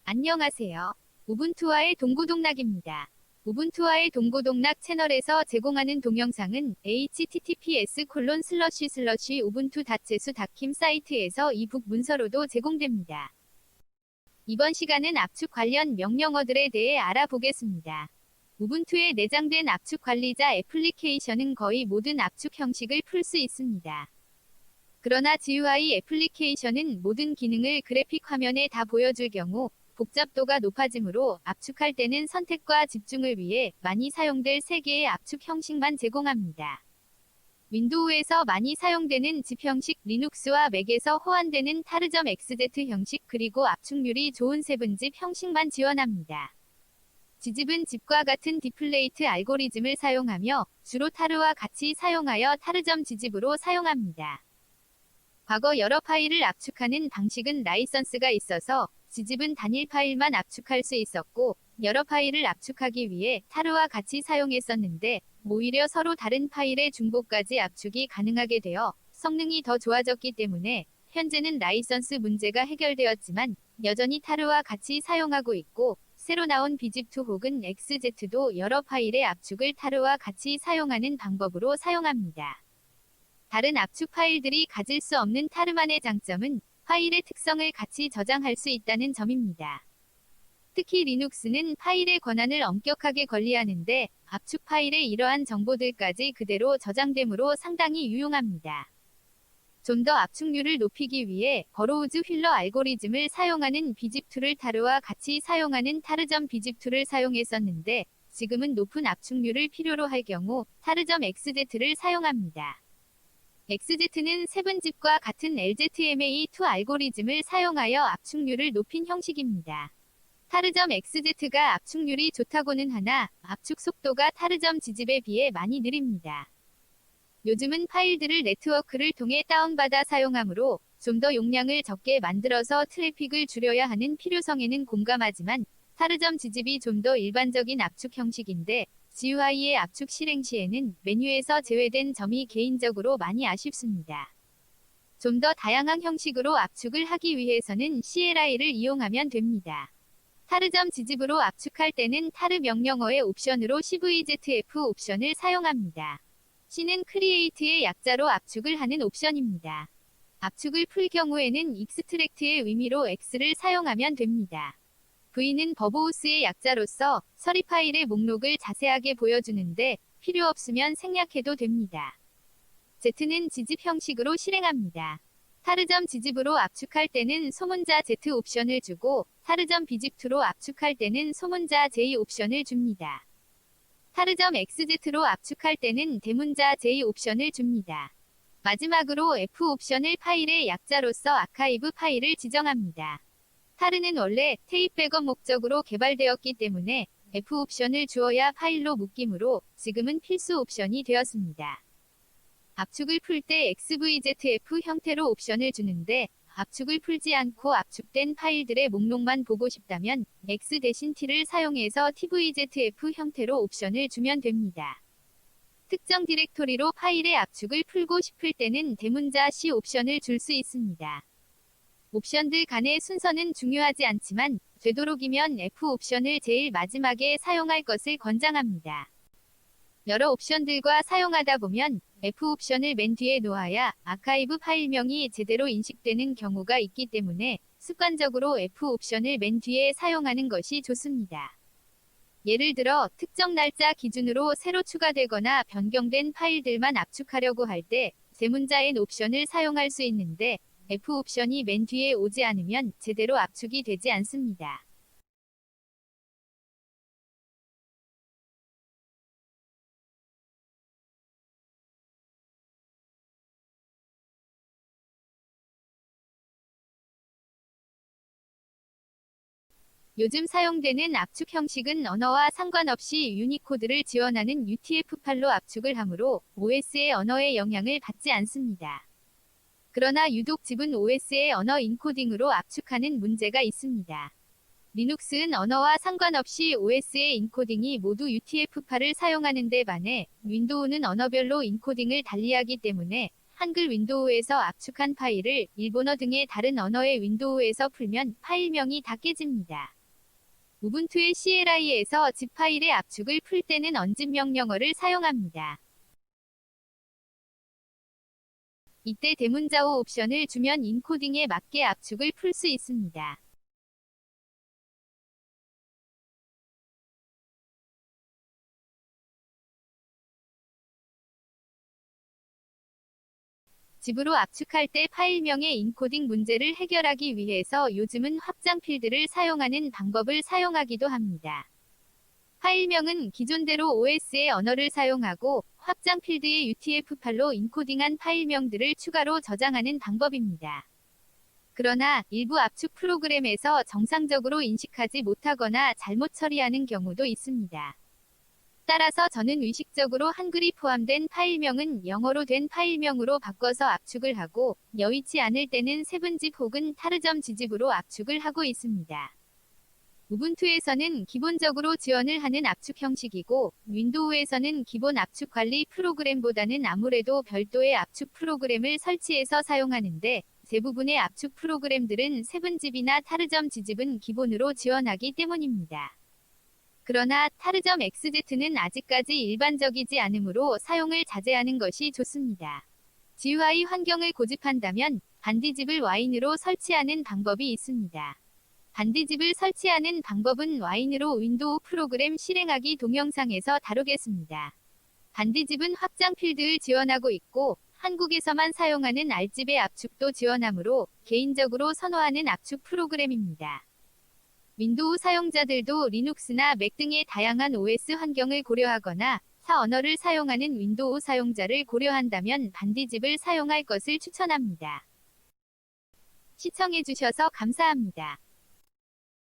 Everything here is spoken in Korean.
안녕하세요. 우분투와의 동고동락입니다. 우분투와의 동고동락 채널에서 제공하는 동영상은 https://ubuntu.com 사이트에서 이북 문서로도 제공됩니다. 이번 시간은 압축 관련 명령어들에 대해 알아보겠습니다. 우분투에 내장된 압축 관리자 애플리케이션은 거의 모든 압축 형식을 풀 수 있습니다. 그러나 GUI 애플리케이션은 모든 기능을 그래픽 화면에 다 보여줄 경우 복잡도가 높아지므로 압축할 때는 선택과 집중을 위해 많이 사용될 3개의 압축 형식만 제공합니다. 윈도우에서 많이 사용되는 집 형식, 리눅스와 맥에서 호환되는 타르.xz 형식, 그리고 압축률이 좋은 7집 형식만 지원합니다. 지집은 집과 같은 디플레이트 알고리즘을 사용하며 주로 타르와 같이 사용하여 타르.지집으로 사용합니다. 과거 여러 파일을 압축하는 방식은 라이선스가 있어서 지집은 단일 파일만 압축할 수 있었고, 여러 파일을 압축하기 위해 타르와 같이 사용했었는데, 오히려 서로 다른 파일의 중복까지 압축이 가능하게 되어 성능이 더 좋아졌기 때문에 현재는 라이선스 문제가 해결되었지만 여전히 타르와 같이 사용하고 있고, 새로 나온 bzip2 혹은 xz도 여러 파일의 압축을 타르와 같이 사용하는 방법으로 사용합니다. 다른 압축 파일들이 가질 수 없는 타르만의 장점은 파일의 특성을 같이 저장할 수 있다는 점입니다. 특히 리눅스는 파일의 권한을 엄격하게 관리하는데 압축 파일의 이러한 정보들까지 그대로 저장되므로 상당히 유용합니다. 좀 더 압축률을 높이기 위해 버로우즈 휠러 알고리즘을 사용하는 bzip2를 타르와 같이 사용하는 타르.bzip2를 사용했었는데 지금은 높은 압축률을 필요로 할 경우 타르.xz를 사용합니다. xz는 7집과 같은 LZMA2 알고리즘을 사용하여 압축률을 높인 형식입니다. 타르.xz가 압축률이 좋다고는 하나 압축 속도가 타르.gzip에 비해 많이 느립니다. 요즘은 파일들을 네트워크를 통해 다운받아 사용하므로 좀 더 용량을 적게 만들어서 트래픽을 줄여야 하는 필요성에는 공감하지만 타르.gzip이 좀 더 일반적인 압축 형식인데 GUI의 압축 실행 시에는 메뉴에서 제외된 점이 개인적으로 많이 아쉽습니다. 좀 더 다양한 형식으로 압축을 하기 위해서는 CLI를 이용하면 됩니다. 타르.gzip으로 압축할 때는 타르 명령어의 옵션으로 cvzf 옵션을 사용합니다. C는 create의 약자로 압축을 하는 옵션입니다. 압축을 풀 경우에는 extract의 의미로 X를 사용하면 됩니다. V는 버보우스의 약자로서 서리 파일의 목록을 자세하게 보여주는데 필요 없으면 생략해도 됩니다. Z는 지집 형식으로 실행합니다. 타르.gzip으로 압축할 때는 소문자 Z 옵션을 주고 타르.bzip2로 압축할 때는 소문자 J 옵션을 줍니다. 타르.xz로 압축할 때는 대문자 J 옵션을 줍니다. 마지막으로 F 옵션을 파일의 약자로서 아카이브 파일을 지정합니다. 타르는 원래 테이프 백업 목적으로 개발되었기 때문에 F 옵션을 주어야 파일로 묶이므로 지금은 필수 옵션이 되었습니다. 압축을 풀 때 XVZF 형태로 옵션을 주는데 압축을 풀지 않고 압축된 파일들의 목록만 보고 싶다면 X 대신 T를 사용해서 TVZF 형태로 옵션을 주면 됩니다. 특정 디렉토리로 파일의 압축을 풀고 싶을 때는 대문자 C 옵션을 줄 수 있습니다. 옵션들 간의 순서는 중요하지 않지만 되도록이면 F 옵션을 제일 마지막에 사용할 것을 권장합니다. 여러 옵션들과 사용하다 보면 F 옵션을 맨 뒤에 놓아야 아카이브 파일명이 제대로 인식되는 경우가 있기 때문에 습관적으로 F 옵션을 맨 뒤에 사용하는 것이 좋습니다. 예를 들어 특정 날짜 기준으로 새로 추가되거나 변경된 파일들만 압축하려고 할 때 대문자 N 옵션을 사용할 수 있는데 F 옵션이 맨 뒤에 오지 않으면 제대로 압축이 되지 않습니다. 요즘 사용되는 압축 형식은 언어와 상관없이 유니코드를 지원하는 UTF-8로 압축을 하므로 OS의 언어의 영향을 받지 않습니다. 그러나 유독 집은 OS의 언어 인코딩으로 압축하는 문제가 있습니다. 리눅스는 언어와 상관없이 OS의 인코딩이 모두 UTF-8을 사용하는 데 반해 윈도우는 언어별로 인코딩을 달리하기 때문에 한글 윈도우에서 압축한 파일을 일본어 등의 다른 언어의 윈도우에서 풀면 파일명이 다 깨집니다. 우분투의 CLI에서 zip 파일의 압축을 풀 때는 unzip 명령어를 사용합니다. 이때 대문자호 옵션을 주면 인코딩에 맞게 압축을 풀 수 있습니다. zip으로 압축할 때 파일명의 인코딩 문제를 해결하기 위해서 요즘은 확장 필드를 사용하는 방법을 사용하기도 합니다. 파일명은 기존대로 OS의 언어를 사용하고 확장 필드의 UTF-8로 인코딩한 파일명들을 추가로 저장하는 방법입니다. 그러나 일부 압축 프로그램에서 정상적으로 인식하지 못하거나 잘못 처리하는 경우도 있습니다. 따라서 저는 의식적으로 한글이 포함된 파일명은 영어로 된 파일명으로 바꿔서 압축을 하고 여의치 않을 때는 7zip 혹은 targzip으로 압축을 하고 있습니다. 우분투에서는 기본적으로 지원을 하는 압축 형식이고 윈도우에서는 기본 압축 관리 프로그램보다는 아무래도 별도의 압축 프로그램을 설치해서 사용하는데 대부분의 압축 프로그램들은 7zip이나 targzip은 기본으로 지원하기 때문입니다. 그러나 targz는 아직까지 일반적이지 않으므로 사용을 자제하는 것이 좋습니다. GUI 환경을 고집한다면 반디집을 와인으로 설치하는 방법이 있습니다. 반디집을 설치하는 방법은 와인으로 윈도우 프로그램 실행하기 동영상에서 다루겠습니다. 반디집은 확장 필드를 지원하고 있고 한국에서만 사용하는 R집의 압축도 지원하므로 개인적으로 선호하는 압축 프로그램입니다. 윈도우 사용자들도 리눅스나 맥 등의 다양한 OS 환경을 고려하거나 타 언어를 사용하는 윈도우 사용자를 고려한다면 반디집을 사용할 것을 추천합니다. 시청해주셔서 감사합니다.